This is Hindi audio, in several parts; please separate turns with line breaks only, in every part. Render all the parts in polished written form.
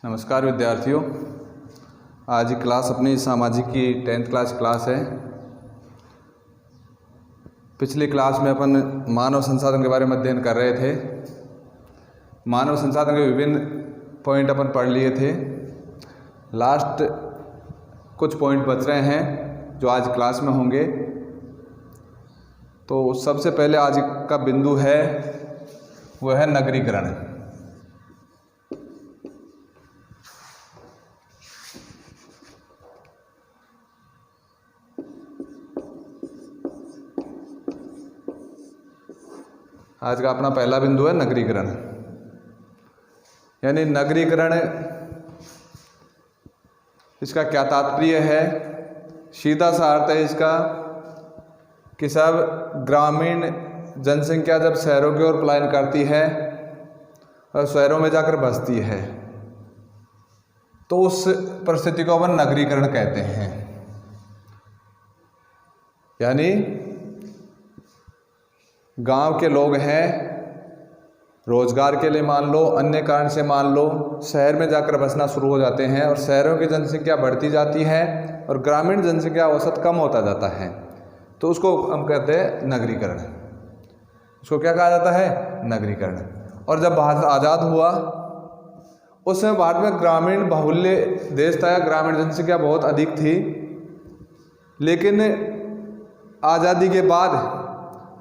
नमस्कार विद्यार्थियों, आज की क्लास अपनी सामाजिक की 10th क्लास क्लास है। पिछली क्लास में अपन मानव संसाधन के बारे में अध्ययन कर रहे थे। मानव संसाधन के विभिन्न पॉइंट अपन पढ़ लिए थे। लास्ट कुछ पॉइंट बच रहे हैं जो आज क्लास में होंगे। तो सबसे पहले आज का बिंदु है वह है नगरीकरण। आज का अपना पहला बिंदु है नगरीकरण। यानी नगरीकरण, इसका क्या तात्पर्य है? सीधा सा अर्थ है इसका कि सब ग्रामीण जनसंख्या जब शहरों की ओर पलायन करती है और शहरों में जाकर बसती है तो उस परिस्थिति को अपन नगरीकरण कहते हैं। यानी गांव के लोग हैं, रोजगार के लिए मान लो, अन्य कारण से मान लो, शहर में जाकर बसना शुरू हो जाते हैं और शहरों की जनसंख्या बढ़ती जाती है और ग्रामीण जनसंख्या औसत कम होता जाता है, तो उसको हम कहते हैं नगरीकरण। उसको क्या कहा जाता है? नगरीकरण। और जब भारत आज़ाद हुआ उस समय भारत में ग्रामीण बाहुल्य देश था, ग्रामीण जनसंख्या बहुत अधिक थी। लेकिन आज़ादी के बाद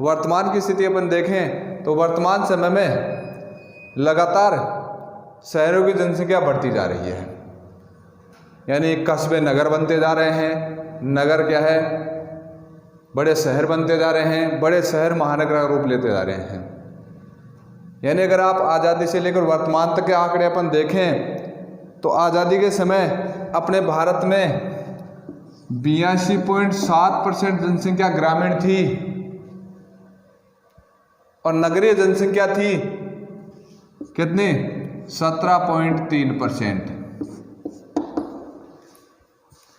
वर्तमान की स्थिति अपन देखें तो वर्तमान समय में लगातार शहरों की जनसंख्या बढ़ती जा रही है। यानी कस्बे नगर बनते जा रहे हैं, नगर क्या है, बड़े शहर बनते जा रहे हैं, बड़े शहर महानगर का रूप लेते जा रहे हैं। यानी अगर आप आज़ादी से लेकर वर्तमान तक के आंकड़े अपन देखें तो आज़ादी के समय अपने भारत में 82.7% जनसंख्या ग्रामीण थी और नगरीय जनसंख्या थी कितनी? 17.3%।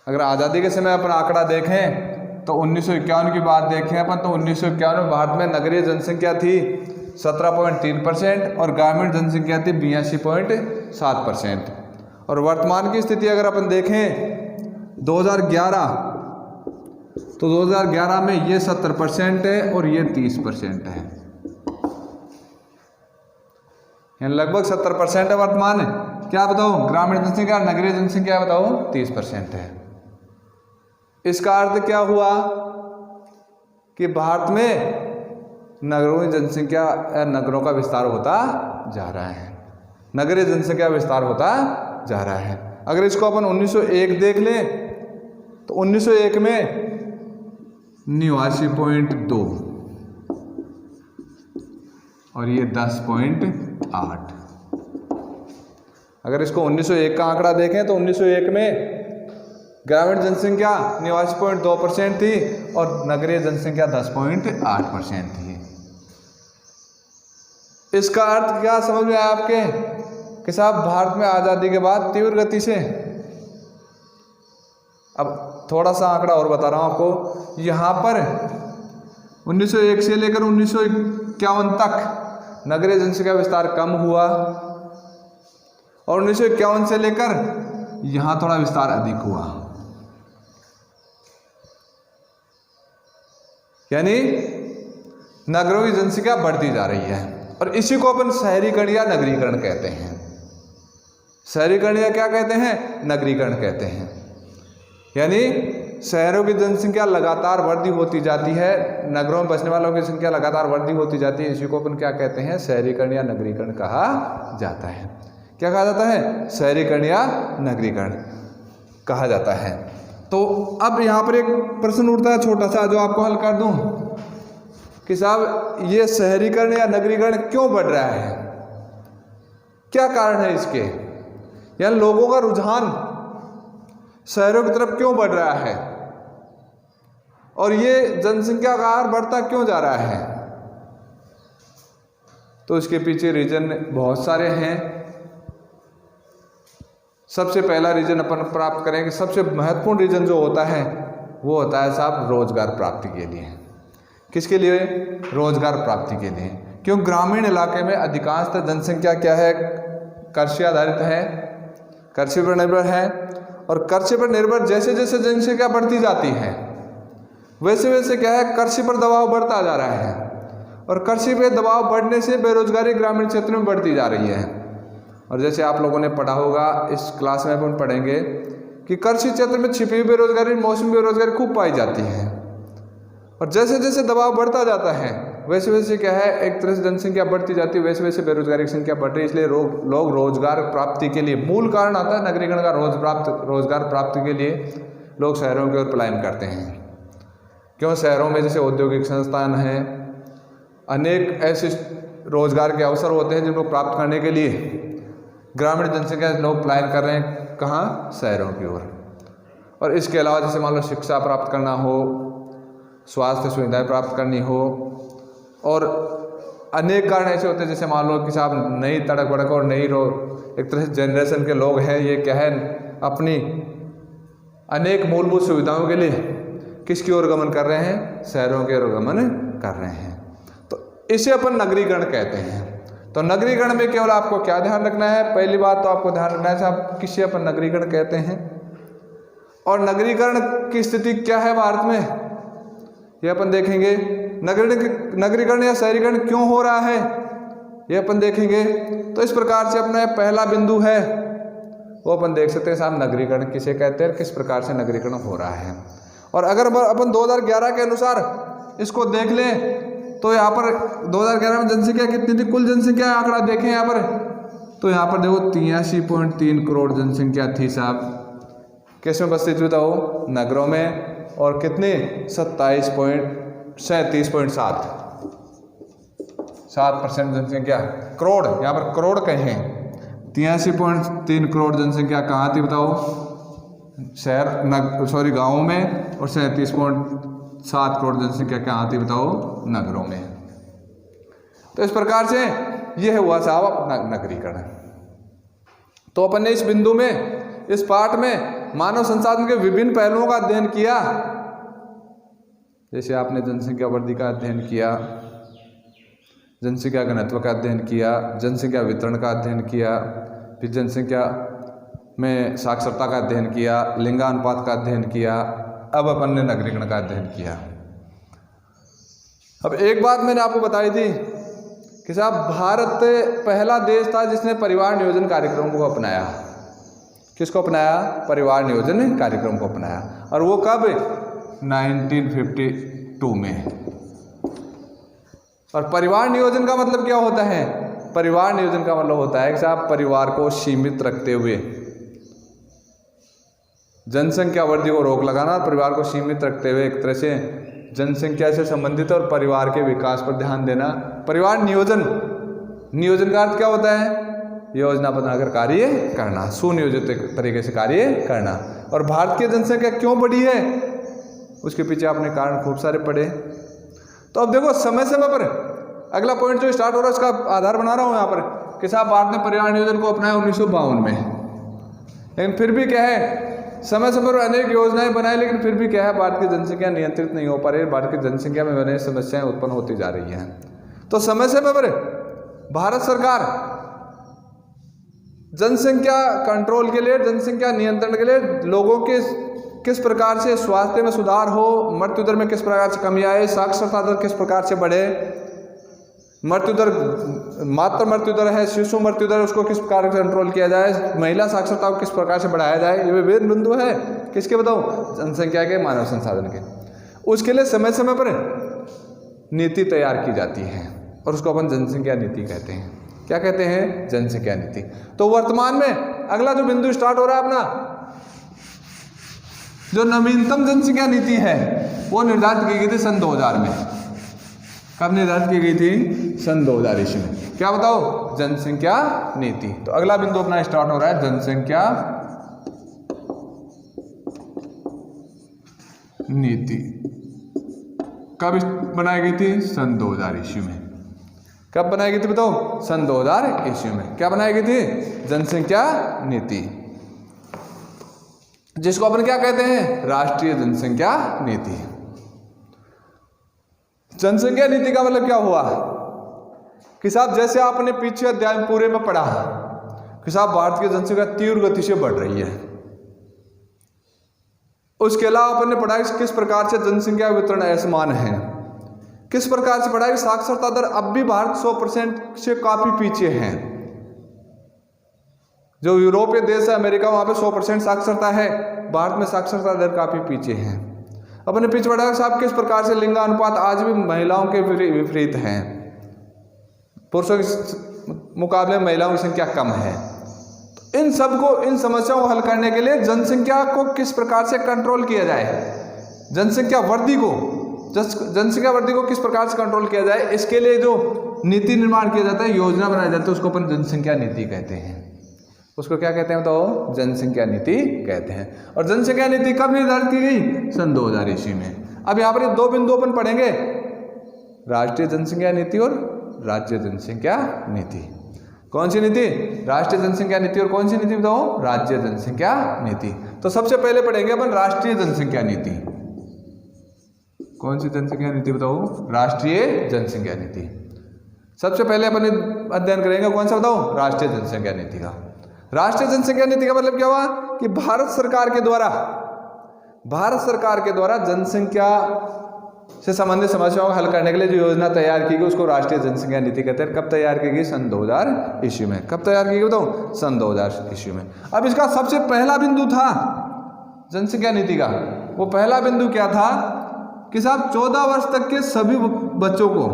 अगर आज़ादी के समय अपन आंकड़ा देखें तो 1951 की बात देखें अपन तो 1951 में भारत में नगरीय जनसंख्या थी 17.3% और ग्रामीण जनसंख्या थी 82.7%। और वर्तमान की स्थिति अगर अपन देखें 2011 तो 2011 में ये 70% है और ये 30% है। लगभग 70% है वर्तमान। क्या बताओ? ग्रामीण जनसंख्या, नगरीय जनसंख्या बताओ 30% है। इसका अर्थ क्या हुआ कि भारत में नगरों की जनसंख्या, नगरों का विस्तार होता जा रहा है, नगरीय जनसंख्या विस्तार होता जा रहा है। अगर इसको अपन 1901 देख लें तो 1901 में 89.2 और ये 10.8। अगर इसको 1901 का आंकड़ा देखें तो 1901 में ग्रामीण जनसंख्या 89.2% थी और नगरीय जनसंख्या 10.8% थी। इसका अर्थ क्या समझ में आया आपके कि साहब भारत में आज़ादी के बाद तीव्र गति से, अब थोड़ा सा आंकड़ा और बता रहा हूं आपको। यहाँ पर 1901 से लेकर 1951 तक नगरीय जनसंख्या विस्तार कम हुआ और 1951 से लेकर यहाँ थोड़ा विस्तार अधिक हुआ। यानी नगरों की जनसंख्या बढ़ती जा रही है और इसी को अपन शहरीकरण या नगरीकरण कहते हैं। शहरीकरण या क्या कहते हैं? नगरीकरण कहते हैं। यानी शहरों की जनसंख्या लगातार वृद्धि होती जाती है, नगरों में बसने वालों की संख्या लगातार वृद्धि होती जाती है। इसी को अपन क्या कहते हैं? शहरीकरण या नगरीकरण कहा जाता है। क्या कहा जाता है? शहरीकरण या नगरीकरण कहा जाता है। तो अब यहाँ पर एक प्रश्न उठता है छोटा सा, जो आपको हल कर दूं कि साहब ये शहरीकरण या नगरीकरण क्यों बढ़ रहा है? क्या कारण है इसके? या लोगों का रुझान शहरों की तरफ क्यों बढ़ रहा है और ये जनसंख्या का आकार बढ़ता क्यों जा रहा है? तो इसके पीछे रीजन बहुत सारे हैं। सबसे पहला रीजन अपन प्राप्त करेंगे, सबसे महत्वपूर्ण रीजन जो होता है वो होता है साहब रोजगार प्राप्ति के लिए। किसके लिए? रोजगार प्राप्ति के लिए। क्यों? ग्रामीण इलाके में अधिकांशतः जनसंख्या क्या है? कृषि आधारित है। कृषि पर निर्भर है। और कृषि पर निर्भर जैसे जैसे जनसंख्या बढ़ती जाती है वैसे वैसे क्या है, कृषि पर दबाव बढ़ता जा रहा है। और कृषि पे दबाव बढ़ने से बेरोजगारी ग्रामीण क्षेत्र में बढ़ती जा रही है। और जैसे आप लोगों ने पढ़ा होगा, इस क्लास में अपन पढ़ेंगे कि कृषि क्षेत्र में छिपी हुई बेरोजगारी, मौसमी बेरोजगारी खूब पाई जाती है। और जैसे जैसे दबाव बढ़ता जाता है वैसे वैसे क्या है, एक तरह से जनसंख्या बढ़ती जाती है, वैसे वैसे बेरोजगारी की संख्या बढ़ रही है। इसलिए लोग रोजगार प्राप्ति के लिए, मूल कारण आता है नगरीकरण का, रोजगार प्राप्ति के लिए लोग शहरों की ओर पलायन करते हैं। क्यों? शहरों में जैसे औद्योगिक संस्थान हैं, अनेक ऐसे रोजगार के अवसर होते हैं जिनको प्राप्त करने के लिए ग्रामीण जनसंख्या लोग पलायन कर रहे हैं। कहाँ? शहरों की ओर। और इसके अलावा जैसे मान लो शिक्षा प्राप्त करना हो, स्वास्थ्य सुविधाएं प्राप्त करनी हो, और अनेक कारण ऐसे होते हैं जैसे मान लो कि साहब नई तड़क भड़क और नई एक तरह से जनरेशन के लोग हैं, ये क्या है, अपनी अनेक मूलभूत सुविधाओं के लिए किसकी ओर गमन कर रहे हैं? शहरों की ओर गमन कर रहे हैं। तो इसे अपन नगरीकरण कहते हैं। तो नगरीकरण में केवल आपको क्या ध्यान रखना है? पहली बात तो आपको ध्यान रखना है साहब किसे अपन नगरीकरण कहते हैं और नगरीकरण की स्थिति क्या है भारत में, ये अपन देखेंगे। नगरीकरण या शहरीकरण क्यों हो रहा है ये अपन देखेंगे। तो इस प्रकार से अपना पहला बिंदु है वो अपन देख सकते हैं साहब, नगरीकरण किसे कहते हैं, किस प्रकार से नगरीकरण हो रहा है। और अगर अपन 2011 के अनुसार इसको देख लें तो यहाँ पर 2011 में जनसंख्या कितनी थी, कुल जनसंख्या आंकड़ा देखें यहाँ पर, तो यहाँ पर देखो 83.3 करोड़ जनसंख्या थी साहब। किस में बसती थी बताओ? नगरों में। और कितने? 37.7% जनसंख्या, करोड़, यहाँ पर करोड़ कहें। 83.3 करोड़ जनसंख्या कहाँ थी बताओ? गाँवों में। और 37.7 करोड़ जनसंख्या कहाँ थी बताओ? नगरों में। तो इस प्रकार से यह हुआ साहब नगरीकरण। तो अपन ने इस बिंदु में, इस पाठ में मानव संसाधन के विभिन्न पहलुओं का अध्ययन किया। जैसे आपने जनसंख्या वृद्धि का अध्ययन किया, जनसंख्या घनत्व का अध्ययन किया, जनसंख्या वितरण का अध्ययन किया, फिर जनसंख्या में साक्षरता का अध्ययन किया, लिंगानुपात का अध्ययन किया, अब अपन ने नगरीकरण का अध्ययन किया। अब एक बात मैंने आपको बताई थी कि साहब भारत पहला देश था जिसने परिवार नियोजन कार्यक्रम को अपनाया। किसको अपनाया? परिवार नियोजन कार्यक्रम को अपनाया। और वो कब? 1952 में। और परिवार नियोजन का मतलब क्या होता है? परिवार नियोजन का मतलब होता है कि साहब परिवार को सीमित रखते हुए जनसंख्या वृद्धि को रोक लगाना, परिवार को सीमित रखते हुए एक तरह से जनसंख्या से संबंधित और परिवार के विकास पर ध्यान देना। परिवार नियोजन, नियोजन का अर्थ क्या होता है? योजना बनाकर कार्य करना, सुनियोजित तरीके से कार्य करना। और भारत की जनसंख्या क्यों बढ़ी है उसके पीछे आपने कारण खूब सारे पढ़े। तो अब देखो समय समय पर अगला पॉइंट जो स्टार्ट हो रहा है उसका आधार बना रहा हूँ यहाँ पर कि साहब भारत ने परिवार नियोजन को अपनाया 1952 में। लेकिन फिर भी क्या है, समय समय पर अनेक योजनाएं बनाई, लेकिन फिर भी क्या है, भारत की जनसंख्या नियंत्रित नहीं हो पा रही है। भारत की जनसंख्या में अनेक समस्याएं उत्पन्न होती जा रही हैं। तो समय समय पर भारत सरकार जनसंख्या कंट्रोल के लिए, जनसंख्या नियंत्रण के लिए लोगों के किस प्रकार से स्वास्थ्य में सुधार हो, मृत्यु दर में किस प्रकार से कमी आए, साक्षरता दर किस प्रकार से बढ़े, मृत्यु दर, मातृ मृत्यु दर है, शिशु मृत्यु दर, उसको किस प्रकार से कंट्रोल किया जाए, महिला साक्षरता को किस प्रकार से बढ़ाया जाए, ये विभिन्न बिंदु है। किसके बताओ? जनसंख्या के, मानव संसाधन के। उसके लिए समय समय पर नीति तैयार की जाती है और उसको अपन जनसंख्या नीति कहते हैं। क्या कहते हैं? जनसंख्या नीति। तो वर्तमान में अगला जो बिंदु स्टार्ट हो रहा है अपना, जो नवीनतम जनसंख्या नीति है वो निर्धारित की गई थी सन 2000 में। कब निर्धारित की गई थी? सन 2000 ईस्वी में। क्या बताओ? जनसंख्या नीति। तो अगला बिंदु अपना स्टार्ट हो रहा है जनसंख्या नीति। कब बनाई गई थी? सन 2000 ईस्वी में। कब बनाई गई थी बताओ? सन 2000 ईस्वी में। क्या बनाई गई थी? जनसंख्या नीति, जिसको अपन क्या कहते हैं? राष्ट्रीय जनसंख्या नीति। जनसंख्या नीति का मतलब क्या हुआ कि साहब जैसे आपने पीछे अध्याय पूरे में पढ़ा, कि साहब भारत की जनसंख्या तीव्र गति से बढ़ रही है। उसके अलावा अपन ने पढ़ा कि किस प्रकार से जनसंख्या वितरण असमान है, किस प्रकार से पढ़ा कि साक्षरता दर अब भी भारत 100% से काफी पीछे है। जो यूरोपीय देश है अमेरिका, वहां पे 100% साक्षरता है, भारत में साक्षरता दर काफी पीछे है। अपने पीछे पढ़ा साहब किस प्रकार से लिंगानुपात आज भी महिलाओं के विपरीत है, पुरुषों के मुकाबले में महिलाओं की संख्या कम है। तो इन सबको, इन समस्याओं को हल करने के लिए जनसंख्या को किस प्रकार से कंट्रोल किया जाए, जनसंख्या वृद्धि को किस प्रकार से कंट्रोल किया जाए, इसके लिए जो नीति निर्माण किया जाता है, योजना बनाई जाती है, उसको अपन जनसंख्या नीति कहते हैं। उसको क्या कहते हैं तो जनसंख्या नीति कहते हैं। और जनसंख्या नीति कब निर्धारित की गई? सन 2000 ईस्वी में। अब यहाँ पर ये दो बिंदु अपन पढ़ेंगे, राष्ट्रीय जनसंख्या नीति और राज्य जनसंख्या नीति। कौन सी नीति? राष्ट्रीय जनसंख्या नीति। और कौन सी नीति बताओ? राज्य जनसंख्या नीति। तो सबसे पहले पढ़ेंगे अपन राष्ट्रीय जनसंख्या नीति। कौन सी जनसंख्या नीति बताओ? राष्ट्रीय जनसंख्या नीति। सबसे पहले अपन अध्ययन करेंगे कौन सा बताओ? राष्ट्रीय जनसंख्या नीति का। राष्ट्रीय जनसंख्या नीति का मतलब क्या हुआ कि भारत सरकार के द्वारा जनसंख्या से संबंधित समस्याओं को हल करने के लिए जो योजना तैयार की गई उसको राष्ट्रीय जनसंख्या नीति कहते हैं। कब तैयार की गई? सन 2000 ईस्वी में। कब तैयार की गई बताओ? सन 2000 ईस्वी में। अब इसका सबसे पहला बिंदु था जनसंख्या नीति का, वो पहला बिंदु क्या था कि साहब 14 वर्ष तक के सभी बच्चों को,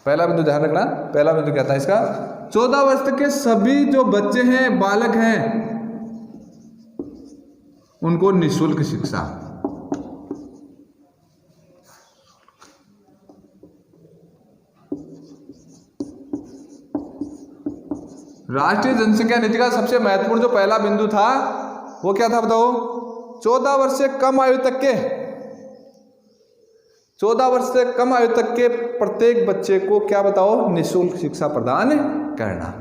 पहला बिंदु ध्यान रखना, पहला बिंदु क्या था इसका? 14 वर्ष तक के सभी जो बच्चे हैं, बालक हैं, उनको निःशुल्क शिक्षा। राष्ट्रीय जनसंख्या नीति का सबसे महत्वपूर्ण जो पहला बिंदु था वो क्या था बताओ? 14 वर्ष से कम आयु तक के, 14 वर्ष से कम आयु तक के प्रत्येक बच्चे को क्या बताओ? निःशुल्क शिक्षा प्रदान करना।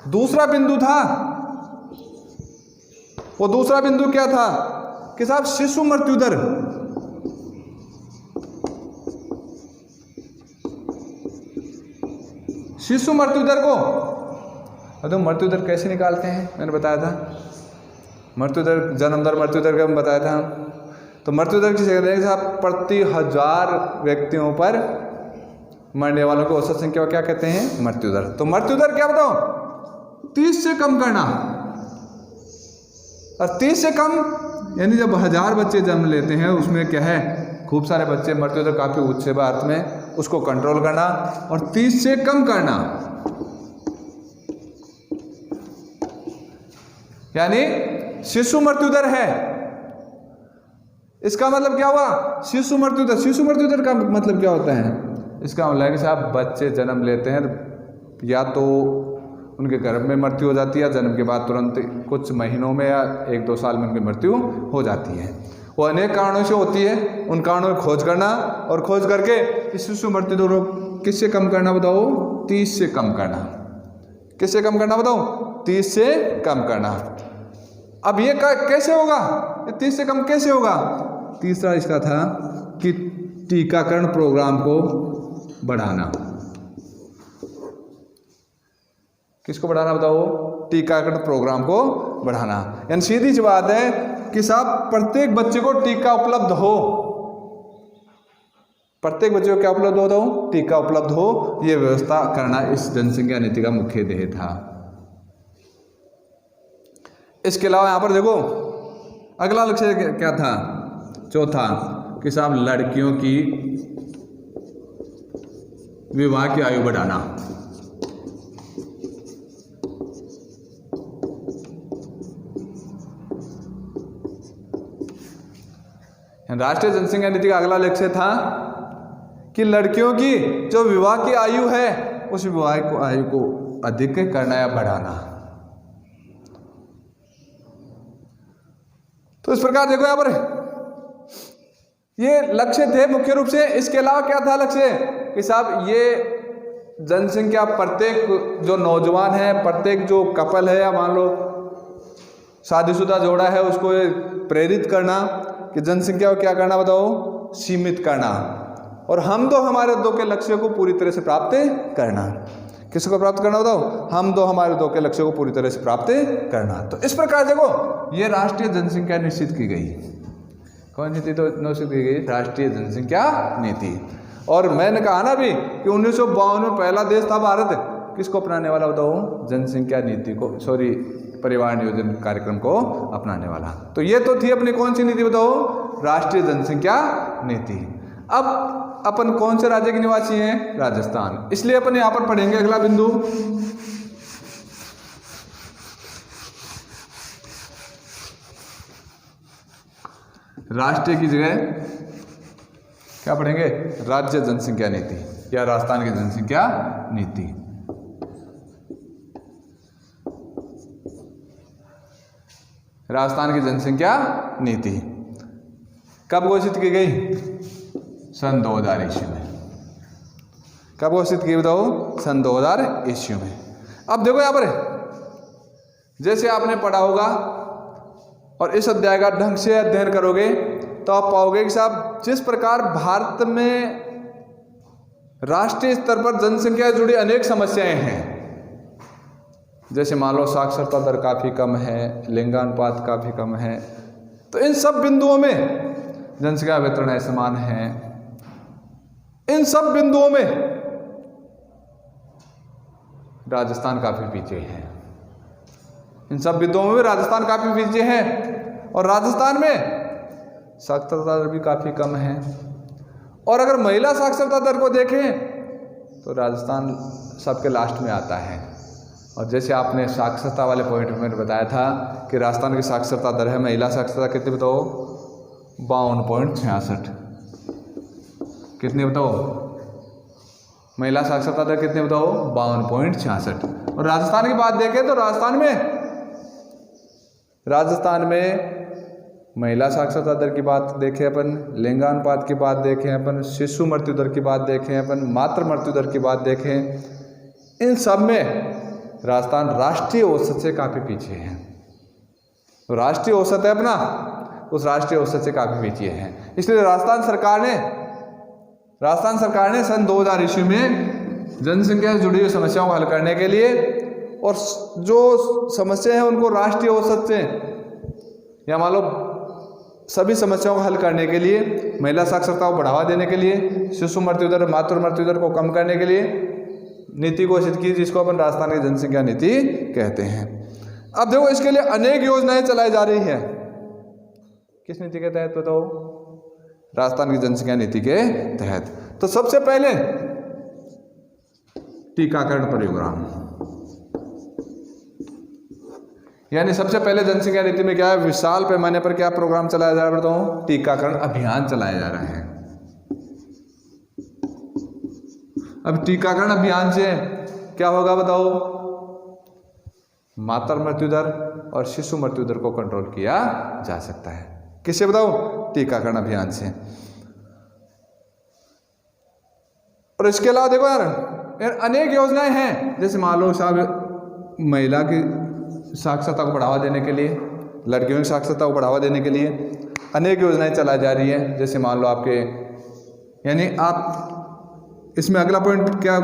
दूसरा बिंदु था, वो दूसरा बिंदु क्या था कि साहब शिशु मृत्यु दर, शिशु मृत्यु दर को, तो मृत्यु दर कैसे निकालते हैं मैंने बताया था, मृत्यु दर, जन्म दर, मृत्यु दर का बताया था। तो मृत्यु दर किसे कहते हैं साहब? प्रति 1000 व्यक्तियों पर मरने वालों को औसत संख्या क्या कहते हैं? मृत्यु दर। तो मृत्यु दर क्या बताओ? 30 से कम करना। और 30 से कम यानी जब 1000 बच्चे जन्म लेते हैं उसमें क्या है, खूब सारे बच्चे, मृत्यु दर काफी उच्च है भारत में, उसको कंट्रोल करना और 30 से कम करना। यानी शिशु मृत्यु दर है, इसका मतलब क्या हुआ? शिशु मृत्यु दर। शिशु मृत्यु दर का मतलब क्या होता है? इसका मतलब है कि साहब बच्चे जन्म लेते हैं, या तो उनके गर्भ में मृत्यु हो जाती है, या जन्म के बाद तुरंत कुछ महीनों में या 1-2 साल में उनकी मृत्यु हो जाती है। वो अनेक कारणों से होती है, उन कारणों की खोज करना और खोज करके शिशु मृत्यु दर किससे कम करना बताओ? 30 से कम करना। किससे कम करना बताओ? 30 से कम करना। अब ये कैसे होगा? ये 30 से कम कैसे होगा? तीसरा इसका था कि टीकाकरण प्रोग्राम को बढ़ाना। किसको बढ़ाना बताओ? टीकाकरण प्रोग्राम को बढ़ाना। यानी सीधी सी बात है कि साहब प्रत्येक बच्चे को टीका उपलब्ध हो, प्रत्येक बच्चे को क्या उपलब्ध हो? बताओ? टीका उपलब्ध हो, ये व्यवस्था करना इस जनसंख्या नीति का मुख्य ध्येय था। इसके अलावा यहां पर देखो अगला लक्ष्य क्या था? चौथा कि साहब लड़कियों की विवाह की आयु बढ़ाना। राष्ट्रीय जनसंख्या नीति का अगला लक्ष्य था कि लड़कियों की जो विवाह की आयु है उस विवाह को आयु को अधिक करना या बढ़ाना। तो इस प्रकार देखो यहां पर ये लक्ष्य थे मुख्य रूप से। इसके अलावा क्या था लक्ष्य कि साहब ये जनसंख्या, प्रत्येक जो नौजवान है, प्रत्येक जो कपल है या मान लो शादीशुदा जोड़ा है, उसको प्रेरित करना कि जनसंख्या को क्या करना बताओ? सीमित करना। और हम तो हमारे 2 के लक्ष्य को पूरी तरह से प्राप्त करना। किसको प्राप्त करना बताओ? हम दो हमारे दो के लक्ष्यों को पूरी तरह से प्राप्त करना। तो इस प्रकार देखो ये राष्ट्रीय जनसंख्या निश्चित की गई। कौन नीति तो निश्चित की गई? राष्ट्रीय जनसंख्या नीति। और मैंने कहा ना भी कि 1952 में पहला देश था भारत किसको अपनाने वाला बताओ? जनसंख्या नीति को, सॉरी परिवार नियोजन कार्यक्रम को अपनाने वाला। तो ये तो थी अपनी कौन सी नीति बताओ? राष्ट्रीय जनसंख्या नीति। अब अपन कौन से राज्य के निवासी हैं? राजस्थान। इसलिए अपन यहां पर पढ़ेंगे अगला बिंदु, राष्ट्रीय की जगह क्या पढ़ेंगे? राज्य जनसंख्या नीति या राजस्थान की जनसंख्या नीति। राजस्थान की जनसंख्या नीति कब घोषित की गई? सन 2000 ईस्वी में। कब घोषित की बताओ? सन 2000 ईस्वी में। अब देखो यहां पर जैसे आपने पढ़ा होगा और इस अध्याय का ढंग से अध्ययन करोगे तो आप पाओगे कि साहब जिस प्रकार भारत में राष्ट्रीय स्तर पर जनसंख्या से जुड़ी अनेक समस्याएं हैं, जैसे मान लो साक्षरता दर काफ़ी कम है, लिंगानुपात काफ़ी कम है, तो इन सब बिंदुओं में जनसंख्या वितरण असमान है। इन सब बिंदुओं में राजस्थान काफ़ी पीछे है। इन सब बिंदुओं में राजस्थान काफ़ी पीछे है और राजस्थान में साक्षरता दर भी काफ़ी कम है। और अगर महिला साक्षरता दर को देखें तो राजस्थान सबके लास्ट में आता है। और जैसे आपने साक्षरता वाले पॉइंट में बताया था कि राजस्थान की साक्षरता दर है, महिला साक्षरता कितनी बताओ? 52.66। कितनी बताओ? महिला साक्षरता दर कितनी बताओ? 52.66। और राजस्थान की बात देखें तो राजस्थान में महिला साक्षरता दर की बात देखें अपन, लिंगानुपात की बात देखें अपन, शिशु मृत्यु दर की बात देखें अपन, मातृ मृत्यु दर की बात देखें, इन सब में राजस्थान राष्ट्रीय औसत से काफ़ी पीछे है। तो राष्ट्रीय औसत है अपना, उस राष्ट्रीय औसत से काफ़ी पीछे है। इसलिए राजस्थान सरकार ने सन 2000 ईस्वी में जनसंख्या से जुड़ी हुई समस्याओं को हल करने के लिए और जो समस्या है उनको राष्ट्रीय औसत से या मान लो सभी समस्याओं को हल करने के लिए, महिला साक्षरता को बढ़ावा देने के लिए, शिशु मृत्यु दर, मातृ मृत्यु दर को कम करने के लिए नीति घोषित की, जिसको अपन राजस्थान की जनसंख्या नीति कहते हैं। अब देखो इसके लिए अनेक योजनाएं चलाई जा रही है। किस नीति के तहत बताओ? राजस्थान की जनसंख्या नीति के तहत। तो सबसे पहले टीकाकरण प्रोग्राम, यानी सबसे पहले जनसंख्या नीति में क्या है? विशाल पैमाने पर क्या प्रोग्राम चलाया जा रहा है बताओ? टीकाकरण अभियान चलाया जा रहा है। अब टीकाकरण अभियान से क्या होगा बताओ? मातृ मृत्यु दर और शिशु मृत्यु दर को कंट्रोल किया जा सकता है। किससे बताओ? टीकाकरण अभियान से। और इसके अलावा देखो यार अनेक योजनाएं हैं, जैसे मान लो साहब महिला की साक्षरता को बढ़ावा देने के लिए, लड़कियों की साक्षरता को बढ़ावा देने के लिए अनेक योजनाएं चलाई जा रही है। जैसे मान लो आपके, यानी आप इसमें अगला पॉइंट क्या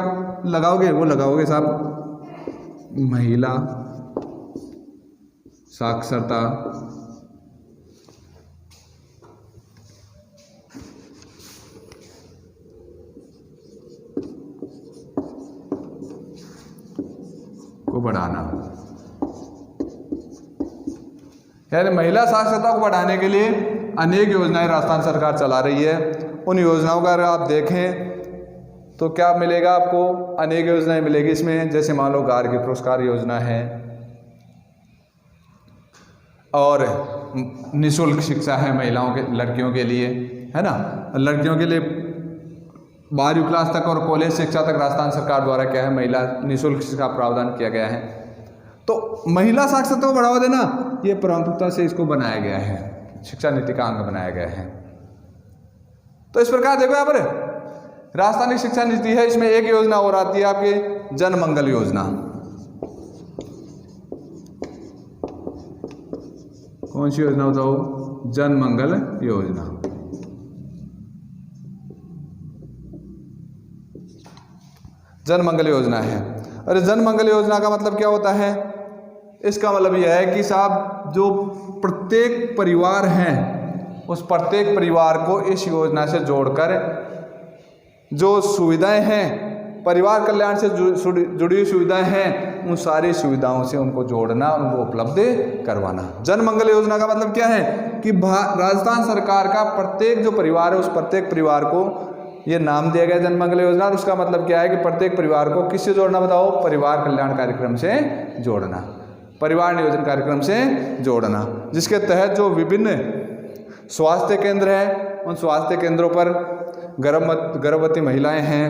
लगाओगे? वो लगाओगे साहब महिला साक्षरता को बढ़ाना, यानी महिला साक्षरता को बढ़ाने के लिए अनेक योजनाएं राजस्थान सरकार चला रही है। उन योजनाओं का अगर आप देखें तो क्या मिलेगा आपको? अनेक योजनाएं मिलेगी इसमें। जैसे मान लो गार्गी पुरस्कार योजना है और निःशुल्क शिक्षा है महिलाओं के, लड़कियों के लिए, है ना। लड़कियों के लिए 12वीं क्लास तक और कॉलेज शिक्षा तक राजस्थान सरकार द्वारा क्या है? महिला निःशुल्क शिक्षा प्रावधान किया गया है। तो महिला साक्षरता को बढ़ावा देना ये प्राथमिकता से इसको बनाया गया है, शिक्षा नीति का अंग बनाया गया है। तो इस प्रकार देखो यहाँ पर राजस्थान की शिक्षा नीति है, इसमें एक योजना और आती है आपकी जन मंगल योजना। कौन सी योजना बताओ? जन मंगल योजना। जन मंगल योजना है। अरे जन मंगल योजना का मतलब क्या होता है? इसका मतलब यह है कि साहब जो प्रत्येक परिवार हैं उस प्रत्येक परिवार को इस योजना से जोड़कर जो सुविधाएं हैं, परिवार कल्याण से जुड़ी हुई सुविधाएं हैं, उन सारी सुविधाओं से उनको जोड़ना, उनको उपलब्ध करवाना। जन मंगल योजना का मतलब क्या है कि राजस्थान सरकार का प्रत्येक जो परिवार है उस प्रत्येक परिवार को ये नाम दिया गया जन मंगल योजना। और उसका मतलब क्या है कि प्रत्येक परिवार को किससे जोड़ना बताओ? परिवार कल्याण कार्यक्रम से जोड़ना, परिवार नियोजन कार्यक्रम से जोड़ना, जिसके तहत जो विभिन्न स्वास्थ्य केंद्र हैं उन स्वास्थ्य केंद्रों पर गर्भवती महिलाएं हैं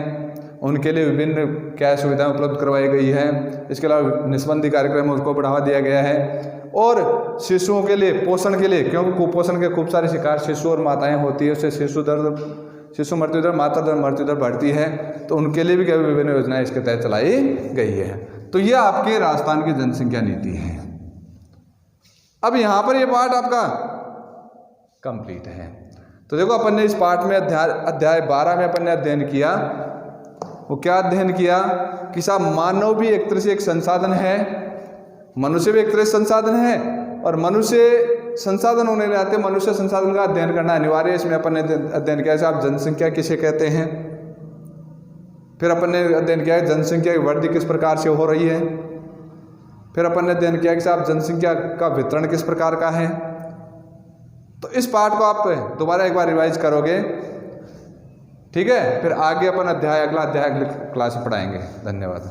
उनके लिए विभिन्न क्या सुविधाएं उपलब्ध करवाई गई है। इसके अलावा निस्बंदी कार्यक्रम है उसको बढ़ावा दिया गया है। और शिशुओं के लिए पोषण के लिए, क्योंकि कुपोषण के खूब सारे शिकार शिशु और माताएं होती है, उससे शिशु मृत्यु दर, माता दर मृत्यु दर बढ़ती है, तो उनके लिए भी कई विभिन्न योजनाएं इसके तहत चलाई गई है। तो ये आपके राजस्थान की जनसंख्या नीति है। अब यहाँ पर ये पार्ट आपका कंप्लीट है। तो देखो अपन ने इस पार्ट में अध्याय 12 में अपन ने अध्ययन किया, वो क्या अध्ययन किया कि साहब मानव भी एक तरह से एक संसाधन है, मनुष्य भी एक तरह से संसाधन है, और मनुष्य संसाधन होने के नाते मनुष्य संसाधन का अध्ययन करना अनिवार्य है। इसमें अपन ने अध्ययन किया साहब जनसंख्या किसे कहते हैं, फिर अपन ने अध्ययन किया जनसंख्या की वृद्धि किस प्रकार से हो रही है, फिर अपन ने अध्ययन किया कि साहब जनसंख्या का वितरण किस प्रकार का है। तो इस पार्ट को आप दोबारा एक बार रिवाइज करोगे, ठीक है? फिर आगे अपन अगला अध्याय अगले क्लास में पढ़ाएंगे। धन्यवाद।